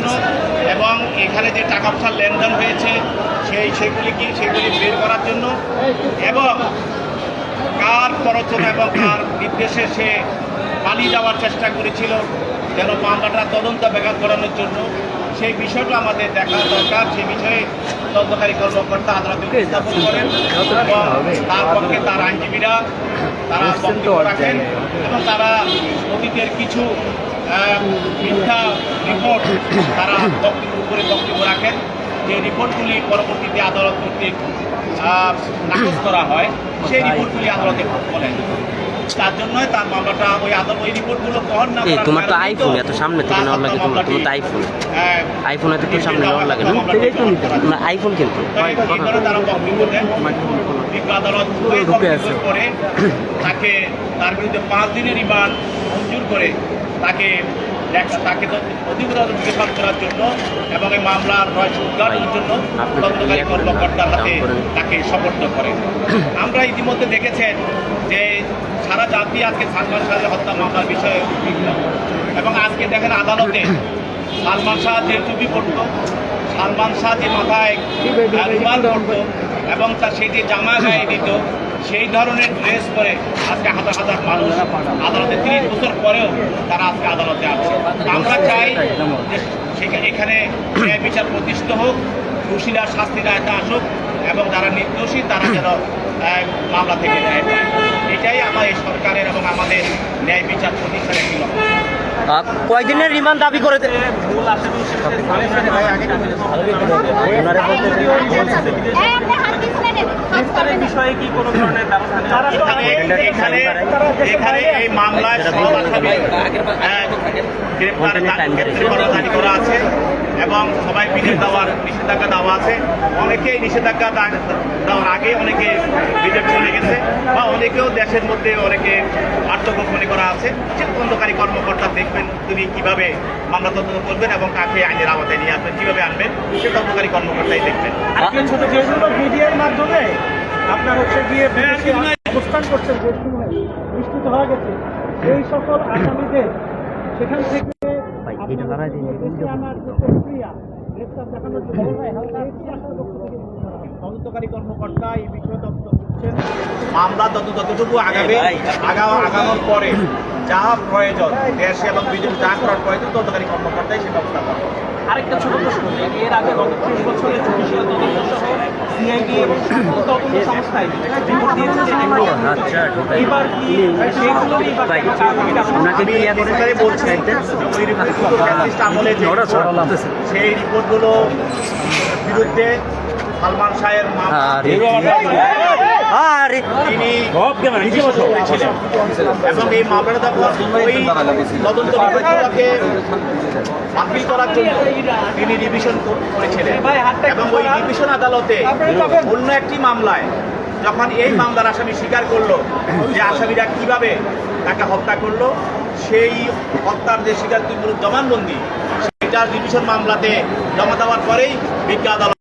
জন্য এবং এখানে যে টাকা পয়সার লেনদেন হয়েছে সেগুলি বের করার জন্য এবং কার প্ররোচনা এবং কার নির্দেশে সে পালিয়ে যাওয়ার চেষ্টা করেছিল যেন মামলাটা তদন্ত ব্যাঘাত করানোর জন্য সেই বিষয়টা আমাদের দেখা দরকার। সেই বিষয়ে তদন্তকারী কর্মকর্তা আদালতে উপস্থাপন করেন এবং তার পক্ষে তার আইনজীবীরা তারা বক্তব্য রাখেন এবং তারা অতীতের কিছু মিথ্যা রিপোর্ট তারা বক্তব্য রাখেন। যে রিপোর্টগুলি পরবর্তীতে আদালত কর্তৃক নাকচ করা হয় সেই রিপোর্টগুলি আদালতে বলেন। তার জন্যই তার মামলাটা ওই রিপোর্টগুলো গ্রহণ না করার তোমার তো আইফোন এত সামনে থেকে নেওয়ার লাগে, তোমার তো আইফোন এত একটু সামনে নেওয়ার লাগে না আইফোন কিন্তু তারা বক্তব্য দেন। বিজ্ঞ আদালত করে তাকে তার বিরুদ্ধে 5 দিনের রিমান্ড মঞ্জুর করে তাকে অধিগ্রহণ জিজ্ঞাসা করার জন্য এবং এই মামলার রহস্য উদ্ঘাটনের জন্য তদন্তকারী কর্মকর্তার হাতে তাকে সমর্থ করে। আমরা ইতিমধ্যে দেখেছেন যে সারা জাতি আজকে সালমান শাহের হত্যা মামলার বিষয়ে এবং আজকে দেখেন আদালতে সালমান শাহ যে টুপি পরত, সালমান শাহ যে মাথায় রুমাল পরত এবং তার সেই যে জামা গায়ে দিত সেই ধরনের ড্রেস পরে আজকে হাজার হাজার মানুষ আদালতে 30 বছর পরেও তারা আজকে আদালতে আছে। আমরা চাই যে এখানে ন্যায় বিচার প্রতিষ্ঠিত হোক, দোষীরা শাস্তির আয়তা আসুক এবং যারা নির্দোষী তারা যেন মামলা থেকে ন্যায় পায়। এটাই আমার এই সরকারের এবং আমাদের ন্যায় বিচার প্রতিষ্ঠানের একটি লক্ষ্য। কয়দিনের রিমান্ড দাবি করে এখানে এই মামলায় গ্রেপ্তারি করা আছে এবং সবাই বিদেশ দেওয়ার নিষেধাজ্ঞা দেওয়া আছে। অনেকেই নিষেধাজ্ঞা দেওয়ার আগে অনেকে বিদেশ চলে গেছে বা অনেকেও দেশের মধ্যে অনেকে আত্মগোপনী করা আছে। সে তদন্তকারী কর্মকর্তা দেখবেন তিনি কিভাবে মামলা তদন্ত করবেন এবং কাকে আইনের আওতায় নিয়ে আসবেন, কিভাবে আনবেন সে তদন্তকারী কর্মকর্তাই দেখবেন। ছোট যেগুলো মিডিয়ার মাধ্যমে আপনার গিয়ে অবস্থান করছেন নিশ্চিত হয়ে গেছে এই সকল আসামিদের সেখান থেকে তদন্তকারী কর্মকর্তা এই বিষয়ে তদন্ত করছেন। মামলা যতটুকু আগানোর পরে যা প্রয়োজন দেশে এবং বিদেশে যা করার প্রয়োজন তদন্তকারী কর্মকর্তাই সে ব্যবস্থা করবে। আরেকটা ছোট প্রশ্ন, এর আগে গত 30 বছরে জুডিশিয়াল তদন্ত সহ সিআইডি এবং তদন্ত সংস্থায় রিপোর্ট দিয়েছে যে এবার কি সেইগুলোরই বলছেন সেই রিপোর্টগুলো বিরুদ্ধে সালমান শাহের তিনি করেছিলেন এবং এই মামলাটা ওই তদন্ত রিপোর্টগুলোকে বাতিল করার জন্য তিনি রিভিশন করেছিলেন এবং ওই রিভিশন আদালতে অন্য একটি মামলায় যখন এই মামলার আসামি স্বীকার করলো যে আসামিরা কিভাবে তাকে হত্যা করলো, সেই হত্যার যে স্বীকারোক্তিমূলক জবানবন্দি সেটা রিভিশন মামলাতে জমা দেওয়ার পরেই বিজ্ঞ আদালত